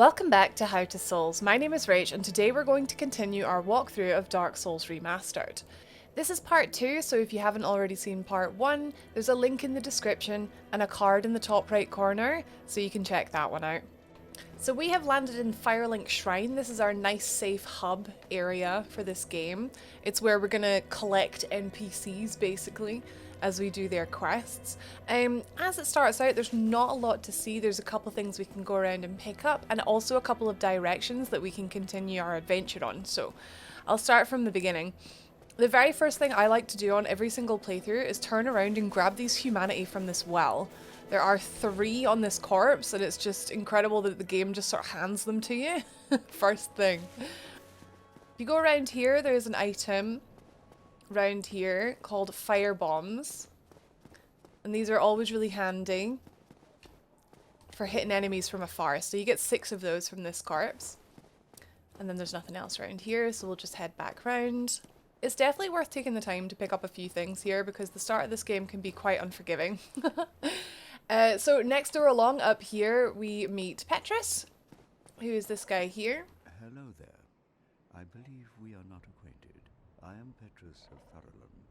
Welcome back to How to Souls. My name is Rach and today we're going to continue our walkthrough of Dark Souls Remastered. This is part 2, so if you haven't already seen part 1, there's a link in the description and a card in the top right corner, so you can check that one out. So we have landed in Firelink Shrine. This is our nice safe hub area for this game. It's where we're going to collect NPCs basically as we do their quests. As it starts out, there's not a lot to see. There's a couple things we can go around and pick up, and also a couple of directions that we can continue our adventure on. So I'll start from the beginning. The very first thing I like to do on every single playthrough is turn around and grab these humanity from this well. There are 3 on this corpse, and it's just incredible that the game just sort of hands them to you. First thing. If you go around here, there's an item around here called fire bombs, and these are always really handy for hitting enemies from afar. So you get 6 of those from this corpse, and then there's nothing else around here, so we'll just head back round. It's definitely worth taking the time to pick up a few things here because the start of this game can be quite unforgiving. So next door along up here we meet Petrus, who is this guy here. Hello there. I believe we are not acquainted. I am Petrus of Firelink.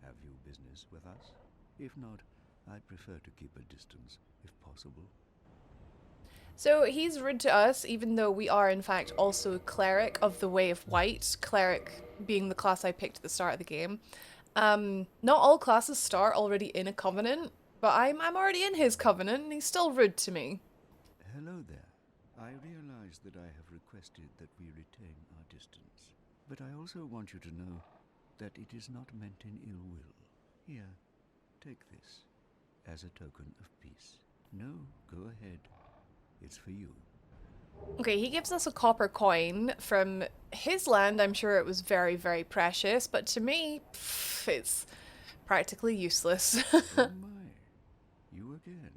Have you business with us? If not, I'd prefer to keep a distance, if possible. So he's rude to us, even though we are in fact also Cleric of the Way of White, Cleric being the class I picked at the start of the game. Not all classes start already in a covenant, but I'm already in his covenant and he's still rude to me. Hello there. I realize that I have requested that we retain our distance, but I also want you to know that it is not meant in ill will. Here, take this as a token of peace. No, go ahead. It's for you. Okay, he gives us a copper coin from his land. I'm sure it was very, very precious, but to me, it's practically useless. Oh my, you again.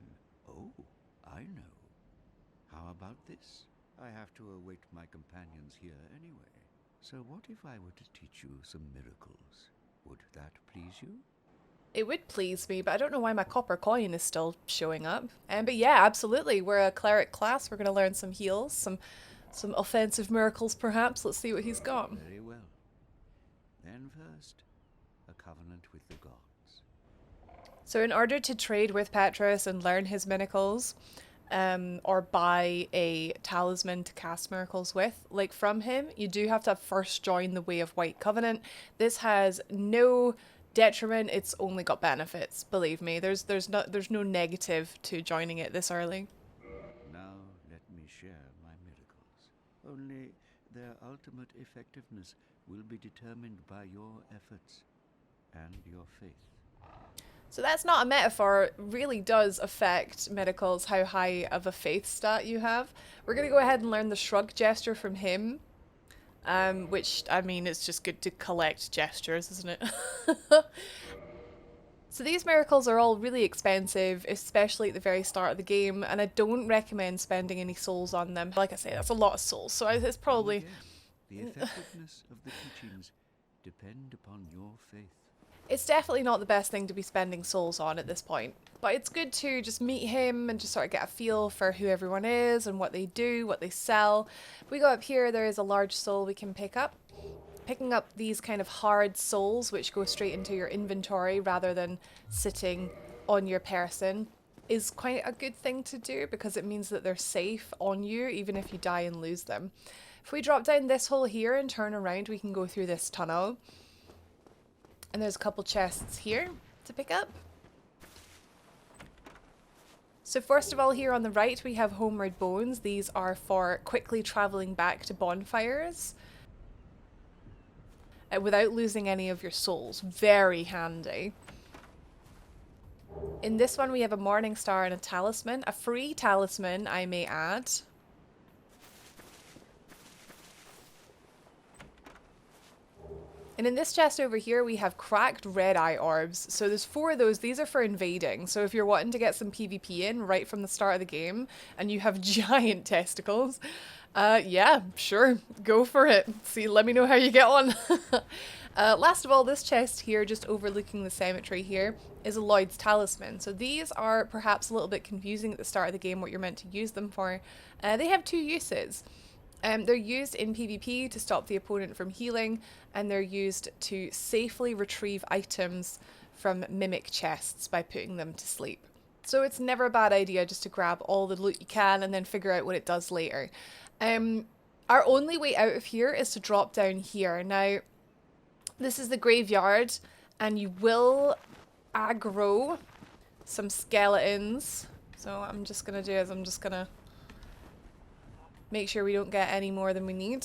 Oh, I know. How about this? I have to await my companions here anyway. So what if I were to teach you some miracles? Would that please you? It would please me, but I don't know why my copper coin is still showing up. But yeah, absolutely. We're a cleric class. We're going to learn some heals, some offensive miracles perhaps. Let's see what he's got. Very well. Then first, a covenant with the gods. So in order to trade with Petrus and learn his miracles, or buy a talisman to cast miracles with, like from him, you do have to first join the Way of White Covenant. This has no detriment, it's only got benefits, believe me. There's no negative to joining it this early. Now let me share my miracles. Only their ultimate effectiveness will be determined by your efforts and your faith. So that's not a metaphor, it really does affect miracles how high of a faith stat you have. We're going to go ahead and learn the shrug gesture from him. Which, I mean, it's just good to collect gestures, isn't it? So these miracles are all really expensive, especially at the very start of the game, and I don't recommend spending any souls on them. Like I say, that's a lot of souls, so it's probably... Again, the effectiveness of the teachings depend upon your faith. It's definitely not the best thing to be spending souls on at this point, but it's good to just meet him and just sort of get a feel for who everyone is and what they do, what they sell. If we go up here, there is a large soul we can pick up. Picking up these kind of hard souls, which go straight into your inventory rather than sitting on your person, is quite a good thing to do because it means that they're safe on you even if you die and lose them. If we drop down this hole here and turn around, we can go through this tunnel. And there's a couple chests here to pick up. So first of all, here on the right, we have Homeward Bones. These are for quickly traveling back to bonfires without losing any of your souls. Very handy. In this one, we have a Morning Star and a talisman. A free talisman, I may add. And in this chest over here, we have cracked red eye orbs. So there's 4 of those. These are for invading. So if you're wanting to get some PvP in right from the start of the game and you have giant testicles, yeah, sure, go for it. See, let me know how you get on. Last of all, this chest here, just overlooking the cemetery here, is a Lloyd's Talisman. So these are perhaps a little bit confusing at the start of the game what you're meant to use them for. They have two uses. They're used in PvP to stop the opponent from healing, and they're used to safely retrieve items from mimic chests by putting them to sleep. So it's never a bad idea just to grab all the loot you can and then figure out what it does later. Our only way out of here is to drop down here. Now, this is the graveyard, and you will aggro some skeletons. So what I'm just going to do is I'm just going to make sure we don't get any more than we need.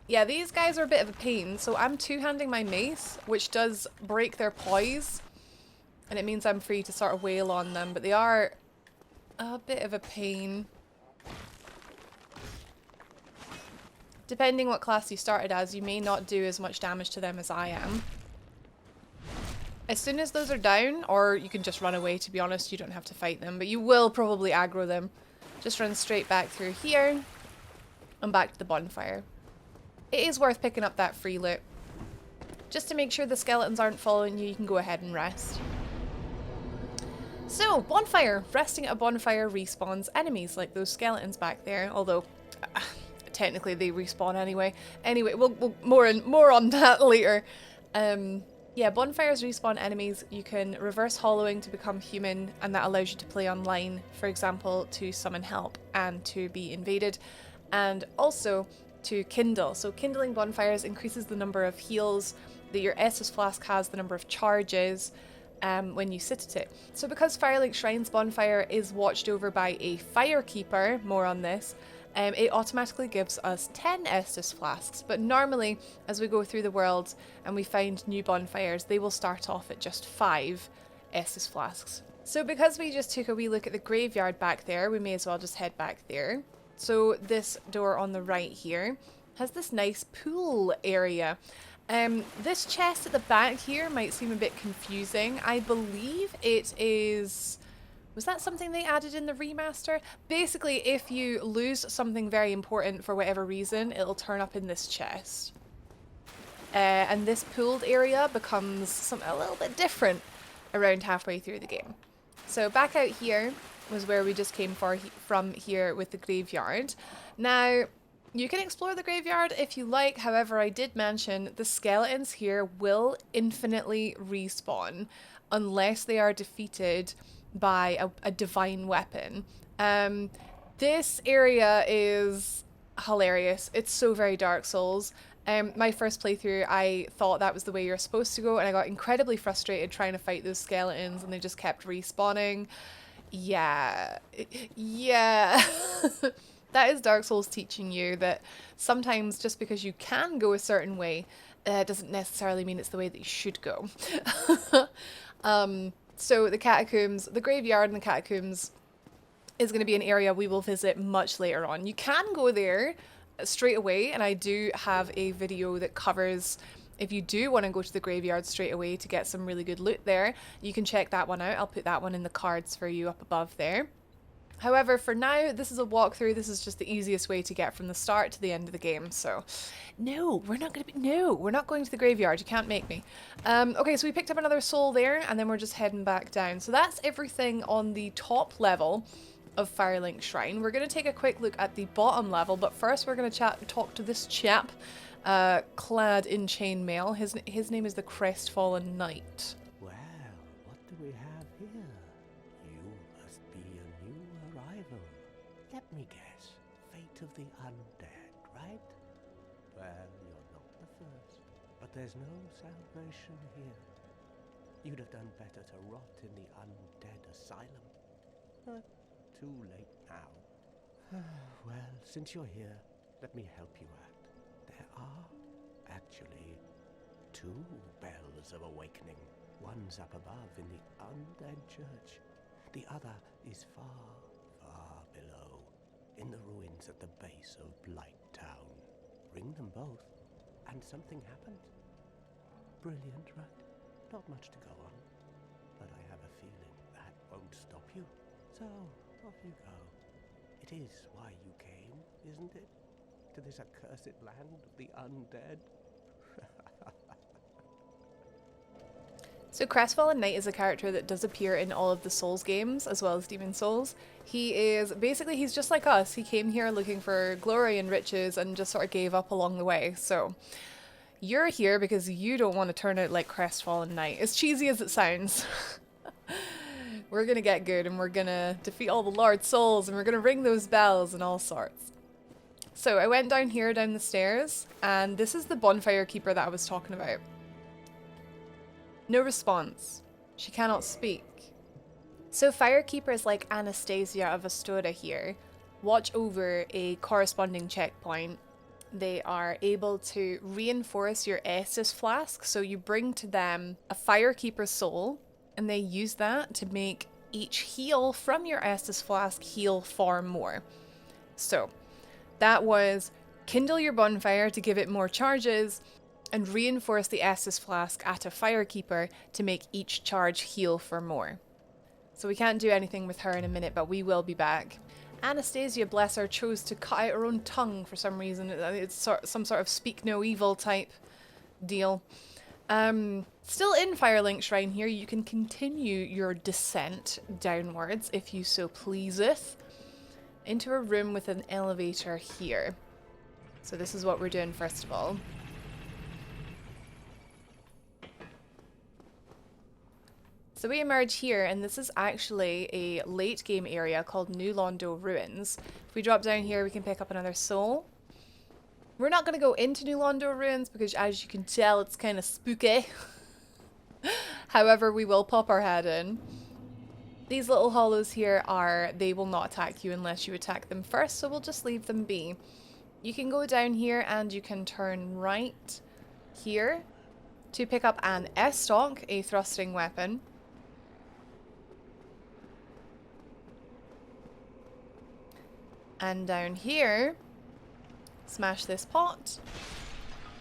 Yeah, these guys are a bit of a pain, so I'm two-handing my mace, which does break their poise, and it means I'm free to sort of wail on them, but they are a bit of a pain. Depending what class you started as, you may not do as much damage to them as I am. As soon as those are down, or you can just run away, to be honest, you don't have to fight them, but you will probably aggro them. Just run straight back through here and back to the bonfire. It is worth picking up that free loot. Just to make sure the skeletons aren't following you, you can go ahead and rest. So, bonfire. Resting at a bonfire respawns enemies like those skeletons back there, although technically they respawn anyway. Anyway, we'll more on that later. Yeah, bonfires respawn enemies. You can reverse hollowing to become human, and that allows you to play online, for example, to summon help and to be invaded, and also to kindle. So kindling bonfires increases the number of heals that your Estus flask has, the number of charges when you sit at it. So because Firelink Shrine's bonfire is watched over by a Firekeeper, more on this, it automatically gives us 10 Estus flasks, but normally as we go through the world and we find new bonfires, they will start off at just 5 Estus flasks. So because we just took a wee look at the graveyard back there, we may as well just head back there. So this door on the right here has this nice pool area. This chest at the back here might seem a bit confusing. I believe it is... Was that something they added in the remaster? Basically, if you lose something very important for whatever reason, it'll turn up in this chest. And this pooled area becomes a little bit different around halfway through the game. So back out here was where we just came from here with the graveyard. Now, you can explore the graveyard if you like. However, I did mention the skeletons here will infinitely respawn unless they are defeated by a divine weapon. This area is hilarious. It's so very Dark Souls. My first playthrough, I thought that was the way you're supposed to go, and I got incredibly frustrated trying to fight those skeletons, and they just kept respawning. Yeah. That is Dark Souls teaching you that sometimes just because you can go a certain way doesn't necessarily mean it's the way that you should go. So the catacombs, the graveyard and the catacombs is going to be an area we will visit much later on. You can go there straight away, and I do have a video that covers if you do want to go to the graveyard straight away to get some really good loot there. You can check that one out. I'll put that one in the cards for you up above there. However, for now, this is a walkthrough. This is just the easiest way to get from the start to the end of the game. So, no, we're not going to the graveyard. You can't make me. Okay, so we picked up another soul there, and then we're just heading back down. So that's everything on the top level of Firelink Shrine. We're going to take a quick look at the bottom level, but first we're going to talk to this chap, clad in chainmail. His name is the Crestfallen Knight. Well, what do we have here? You must be a new arrival. Let me guess. Fate of the undead, right? Well, you're not the first. But there's no salvation here. You'd have done better to rot in the undead asylum. But too late now. Well, since you're here, let me help you out. There are actually 2 bells of awakening. One's up above in the undead church. The other is far, far below, in the ruins at the base of Blight Town. Ring them both, and something happens. Brilliant, right? Not much to go on, but I have a feeling that won't stop you. So, off you go. It is why you came, isn't it? to this accursed land of the undead? So Crestfallen Knight is a character that does appear in all of the Souls games, as well as Demon Souls. He is, basically, he's just like us. He came here looking for glory and riches and just sort of gave up along the way. So you're here because you don't want to turn out like Crestfallen Knight. As cheesy as it sounds. We're gonna get good and we're gonna defeat all the Lord Souls and we're gonna ring those bells and all sorts. So I went down here, down the stairs, and this is the bonfire keeper that I was talking about. No response. She cannot speak. So firekeepers like Anastasia of Astoria here watch over a corresponding checkpoint. They are able to reinforce your Estus flask, so you bring to them a Firekeeper Soul, and they use that to make each heal from your Estus flask heal far more. So that was kindle your bonfire to give it more charges, and reinforce the Estus flask at a Firekeeper to make each charge heal for more. So we can't do anything with her in a minute, but we will be back. Anastasia, bless her, chose to cut out her own tongue for some reason. It's some sort of speak no evil type deal. Still in Firelink Shrine here, you can continue your descent downwards, if you so pleaseth, into a room with an elevator here. So this is what we're doing first of all. So we emerge here, and this is actually a late game area called New Londo Ruins. If we drop down here, we can pick up another soul. We're not going to go into New Londo Ruins because, as you can tell, it's kind of spooky. However, we will pop our head in. These little hollows here they will not attack you unless you attack them first, so we'll just leave them be. You can go down here and you can turn right here to pick up an S-stock, a thrusting weapon. And down here, smash this pot.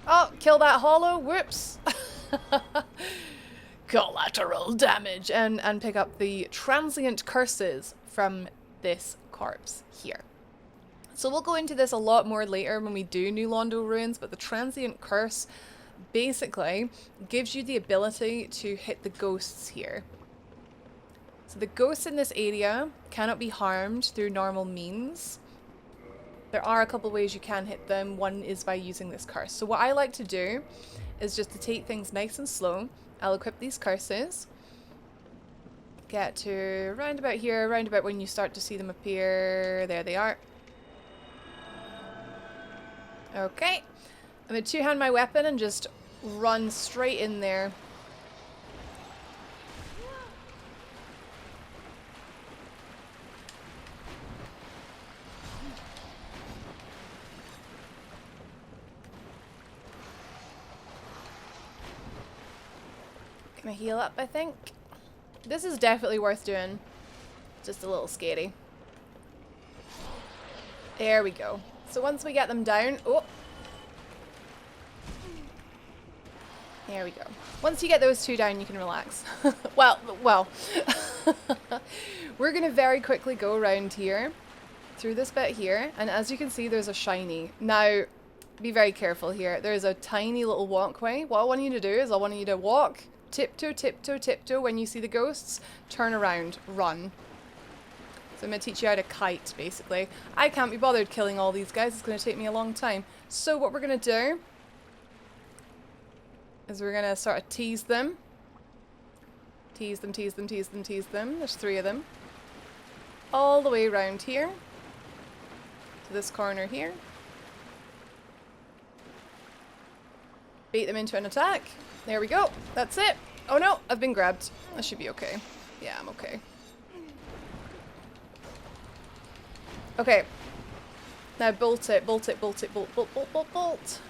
Oh, kill that hollow. Whoops. Collateral damage. And pick up the transient curses from this corpse here. So we'll go into this a lot more later when we do New Londo Ruins, but the transient curse basically gives you the ability to hit the ghosts here. So the ghosts in this area cannot be harmed through normal means. There are a couple ways you can hit them. One is by using this curse. So what I like to do is just to take things nice and slow. I'll equip these curses. Get to round about here, round about when you start to see them appear. There they are. Okay. I'm going to two-hand my weapon and just run straight in there. Gonna heal up, I think. This is definitely worth doing. Just a little scary. There we go. So once we get them down... Oh! There we go. Once you get those two down, you can relax. well. We're gonna very quickly go around here, through this bit here, and as you can see, there's a shiny. Now, be very careful here. There's a tiny little walkway. What I want you to do is I want you to walk, tiptoe, tiptoe, tiptoe. When you see the ghosts, turn around, run. So I'm going to teach you how to kite, basically. I can't be bothered killing all these guys. It's going to take me a long time. So what we're going to do is we're going to sort of tease them. Tease them, tease them, tease them, tease them. There's 3 of them. All the way around here. To this corner here. Bait them into an attack. There we go. That's it. Oh no, I've been grabbed. I should be okay. Yeah, I'm okay. Okay. Now bolt it, bolt it, bolt it, bolt, bolt, bolt, bolt, bolt.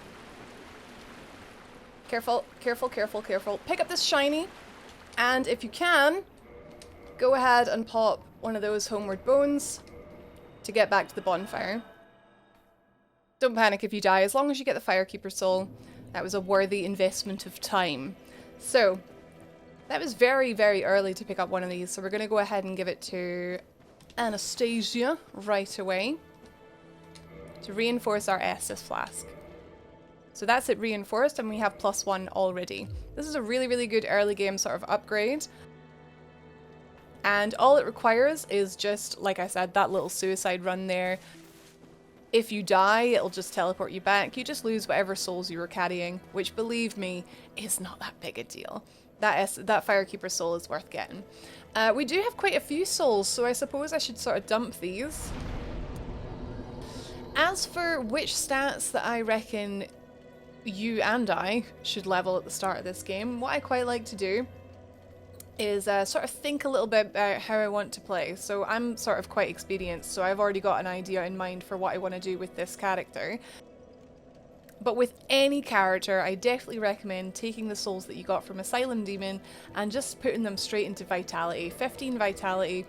Careful, careful, careful, careful. Pick up this shiny. And if you can, go ahead and pop one of those homeward bones to get back to the bonfire. Don't panic if you die, as long as you get the Firekeeper Soul. That was a worthy investment of time. So, that was very, very early to pick up one of these, so we're going to go ahead and give it to Anastasia right away. to reinforce our Estus flask. So that's it reinforced, and we have +1 already. This is a really, really good early game sort of upgrade. And all it requires is just, like I said, that little suicide run there. If you die, it'll just teleport you back. You just lose whatever souls you were carrying, which, believe me, is not that big a deal. That Firekeeper Soul is worth getting. We do have quite a few souls, so I suppose I should sort of dump these. As for which stats that I reckon you and I should level at the start of this game, what I quite like to do is sort of think a little bit about how I want to play. So I'm sort of quite experienced, so I've already got an idea in mind for what I want to do with this character. But with any character, I definitely recommend taking the souls that you got from Asylum Demon and just putting them straight into Vitality. 15 Vitality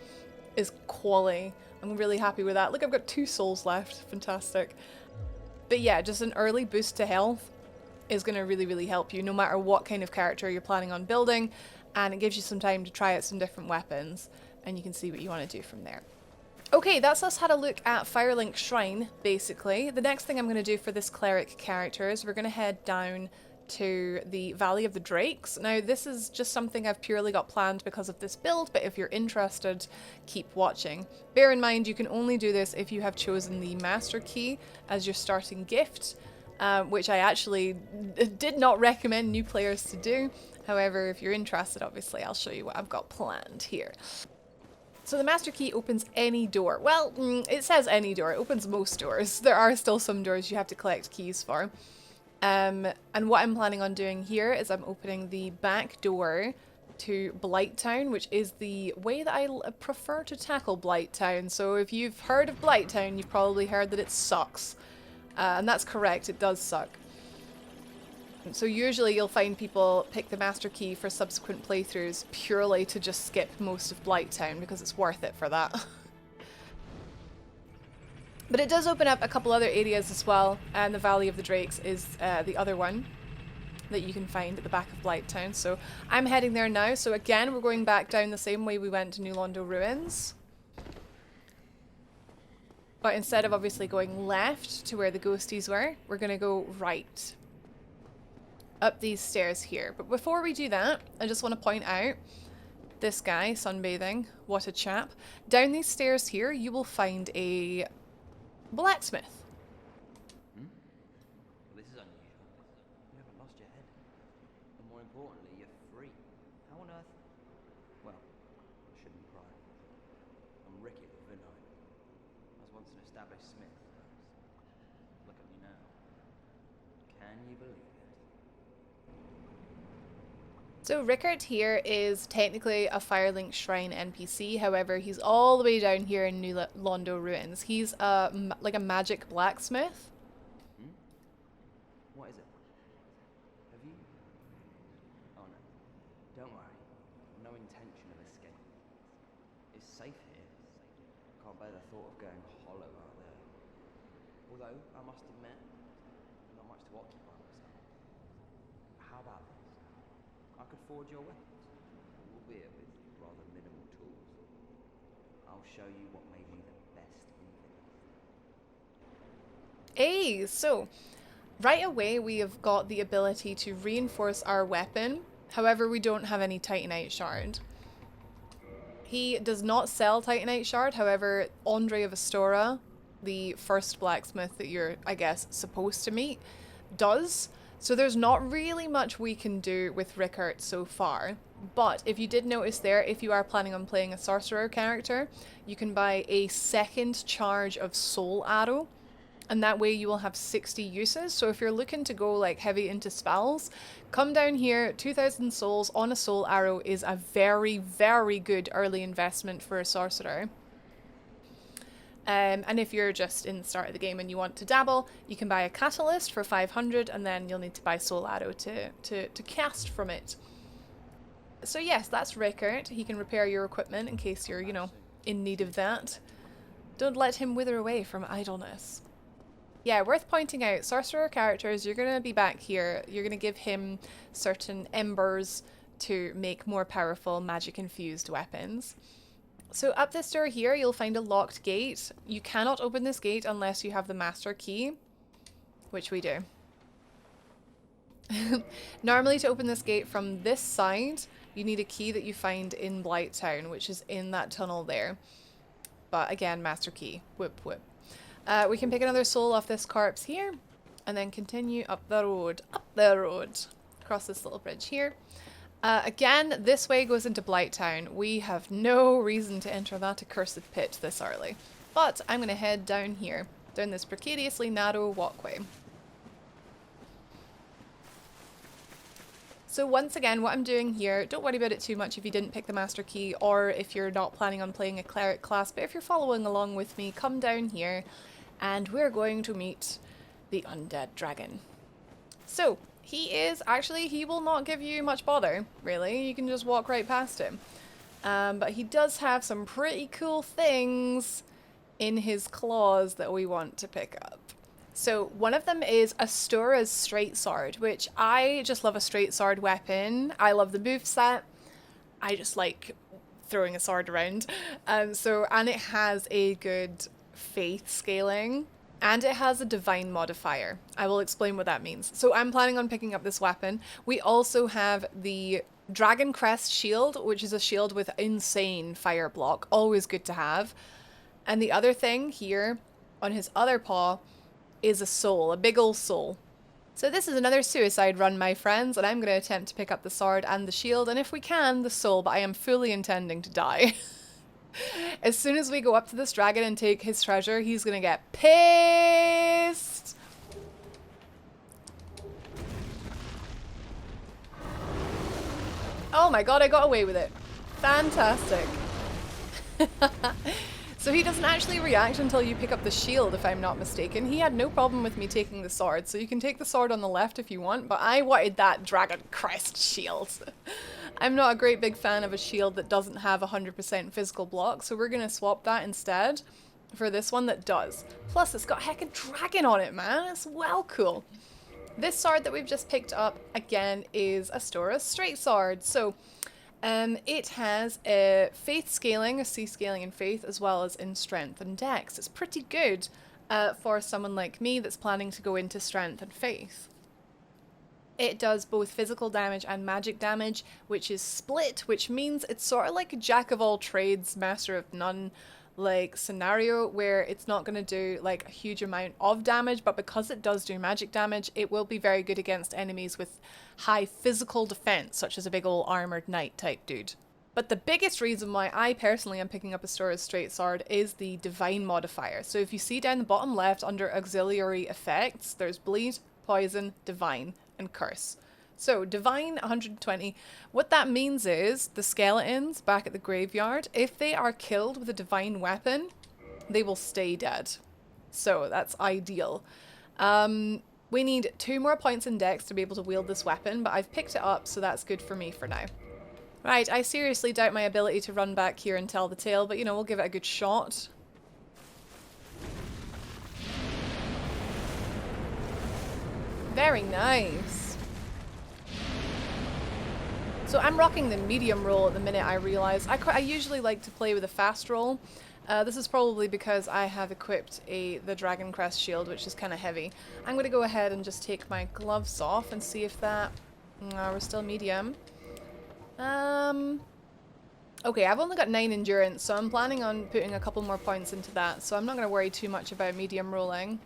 is quality. I'm really happy with that. Look, I've got 2 souls left. Fantastic. But yeah, just an early boost to health is going to really, really help you no matter what kind of character you're planning on building. And it gives you some time to try out some different weapons, and you can see what you want to do from there. Okay, that's us had a look at Firelink Shrine, basically. The next thing I'm going to do for this cleric character is we're going to head down to the Valley of the Drakes. Now, this is just something I've purely got planned because of this build, but if you're interested, keep watching. Bear in mind, you can only do this if you have chosen the Master Key as your starting gift, which I actually did not recommend new players to do. However, if you're interested, obviously, I'll show you what I've got planned here. So the Master Key opens any door. Well, it says any door. It opens most doors. There are still some doors you have to collect keys for. And what I'm planning on doing here is I'm opening the back door to Blighttown, which is the way that I prefer to tackle Blighttown. So if you've heard of Blighttown, you've probably heard that it sucks. And that's correct, it does suck. So usually you'll find people pick the Master Key for subsequent playthroughs purely to just skip most of Blighttown because it's worth it for that. But it does open up a couple other areas as well, and the Valley of the Drakes is the other one that you can find at the back of Blighttown. So I'm heading there now. So again, we're going back down the same way we went to New Londo Ruins. But instead of obviously going left to where the ghosties were, we're going to go right. Up these stairs here. But before we do that, I just want to point out this guy sunbathing. What a chap. Down these stairs here, you will find a blacksmith. Well, this is unusual. You haven't lost your head. And more importantly, you're free. How on earth? Well, I shouldn't cry. I'm Ricky the Vinite. I was once an established smith. Look at me now. Can you believe it? So Rickard here is technically a Firelink Shrine NPC, however he's all the way down here in New Londo Ruins. He's like a magic blacksmith. What is it? Have you? Oh no, don't worry. No intention of escape. It's safe here. Can't bear the thought of going hollow out there. Although, I must admit, not much to occupy myself. How about this? I could forge your weapons, albeit with rather minimal tools. I'll show you what made me the best in it. Hey, so right away we have got the ability to reinforce our weapon. However, we don't have any Titanite shard. He does not sell Titanite shard, however, Andre of Astora, the first blacksmith that you're, I guess, supposed to meet, does. So there's not really much we can do with Rickard so far, but if you did notice there, if you are planning on playing a sorcerer character, you can buy a second charge of soul arrow, and that way you will have 60 uses. So if you're looking to go like heavy into spells, come down here. 2,000 souls on a soul arrow is a very, very good early investment for a sorcerer. And if you're just in the start of the game and you want to dabble, you can buy a catalyst for 500, and then you'll need to buy soul arrow to cast from it. So yes, that's Rickard. He can repair your equipment in case you're, you know, in need of that. Don't let him wither away from idleness. Yeah, worth pointing out, sorcerer characters, you're going to be back here. You're going to give him certain embers to make more powerful magic-infused weapons. So up this door here, you'll find a locked gate. You cannot open this gate unless you have the master key, which we do. Normally to open this gate from this side, you need a key that you find in Blighttown, which is in that tunnel there. But again, master key. Whip, whip. We can pick another soul off this corpse here, and then continue up the road, across this little bridge here. Again, this way goes into Blighttown. We have no reason to enter that accursed pit this early. But I'm going to head down here, down this precariously narrow walkway. So once again, what I'm doing here, don't worry about it too much if you didn't pick the master key or if you're not planning on playing a cleric class, but if you're following along with me, come down here and we're going to meet the Undead Dragon. So, he will not give you much bother, really. You can just walk right past him. But he does have some pretty cool things in his claws that we want to pick up. So one of them is Astora's straight sword, which I just love a straight sword weapon. I love the moveset. I just like throwing a sword around. And it has a good faith scaling. And it has a divine modifier. I will explain what that means. So I'm planning on picking up this weapon. We also have the Dragon Crest shield, which is a shield with insane fire block. Always good to have. And the other thing here on his other paw is a soul, a big ol' soul. So this is another suicide run, my friends, and I'm going to attempt to pick up the sword and the shield, and if we can, the soul, but I am fully intending to die. As soon as we go up to this dragon and take his treasure, he's going to get pissed. Oh my god, I got away with it. Fantastic. So he doesn't actually react until you pick up the shield, if I'm not mistaken. He had no problem with me taking the sword, so you can take the sword on the left if you want, but I wanted that Dragon Crest shield. I'm not a great big fan of a shield that doesn't have 100% physical block, so we're going to swap that instead for this one that does. Plus, it's got a heckin' dragon on it, man. It's well cool. This sword that we've just picked up, again, is Astora's straight sword. So, it has a faith scaling, a C scaling in faith, as well as in strength and dex. It's pretty good for someone like me that's planning to go into strength and faith. It does both physical damage and magic damage, which is split, which means it's sort of like a jack of all trades, master of none like scenario, where it's not going to do like a huge amount of damage, but because it does do magic damage, it will be very good against enemies with high physical defense, such as a big old armored knight type dude. But the biggest reason why I personally am picking up Astora's straight sword is the divine modifier. So if you see down the bottom left under auxiliary effects, there's bleed, poison, divine, and curse. So divine 120, what that means is the skeletons back at the graveyard, if they are killed with a divine weapon, they will stay dead. So that's ideal. We need 2 more points in dex to be able to wield this weapon, but I've picked it up, so that's good for me for now. Right, I seriously doubt my ability to run back here and tell the tale, but you know, we'll give it a good shot. Very nice. So I'm rocking the medium roll at the minute, I realise. I usually like to play with a fast roll. This is probably because I have equipped the Dragon Crest shield, which is kind of heavy. I'm going to go ahead and just take my gloves off and see if that... No, we're still medium. Okay, I've only got 9 endurance, so I'm planning on putting a couple more points into that, so I'm not going to worry too much about medium rolling.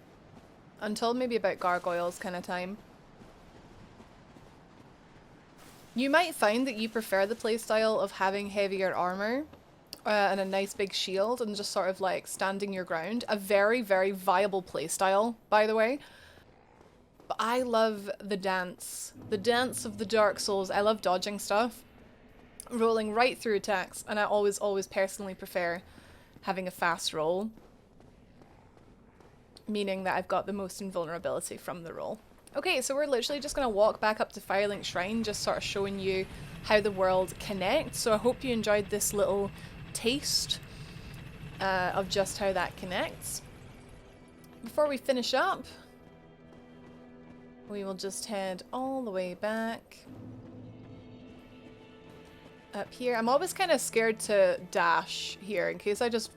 Until maybe about gargoyles kind of time. You might find that you prefer the playstyle of having heavier armor and a nice big shield and just sort of like standing your ground. A very, very viable playstyle, by the way. But I love the dance. The dance of the Dark Souls. I love dodging stuff. Rolling right through attacks. And I always personally prefer having a fast roll. Meaning that I've got the most invulnerability from the roll. Okay, so we're literally just going to walk back up to Firelink Shrine, just sort of showing you how the world connects. So I hope you enjoyed this little taste of just how that connects. Before we finish up, we will just head all the way back. up here. I'm always kind of scared to dash here in case I just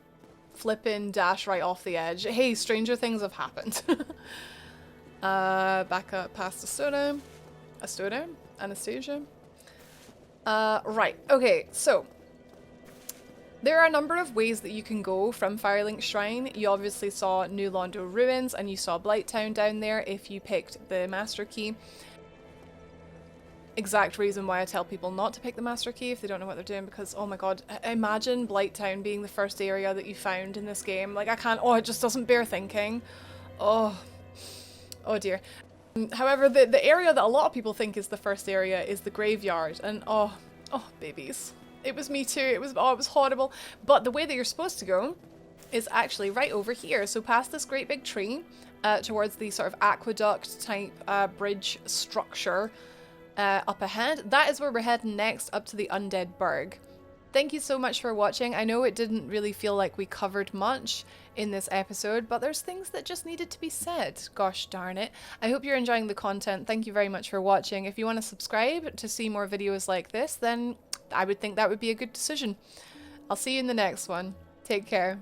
flip in, dash right off the edge. Hey, stranger things have happened. Back up past Anastasia. Right, okay, so there are a number of ways that you can go from Firelink Shrine. You obviously saw New Londo Ruins and you saw Blighttown down there if you picked the Master Key. Exact reason why I tell people not to pick the Master Key if they don't know what they're doing, because oh my god, imagine Blighttown being the first area that you found in this game. Like I can't, it just doesn't bear thinking. Oh dear. However, the area that a lot of people think is the first area is the graveyard, and oh babies. It was me too, it was horrible. But the way that you're supposed to go is actually right over here. So past this great big tree, towards the sort of aqueduct type bridge structure up ahead. That is where we're heading next, up to the Undead Burg. Thank you so much for watching. I know it didn't really feel like we covered much in this episode, but there's things that just needed to be said. Gosh darn it. I hope you're enjoying the content. Thank you very much for watching. If you want to subscribe to see more videos like this, then I would think that would be a good decision. I'll see you in the next one. Take care.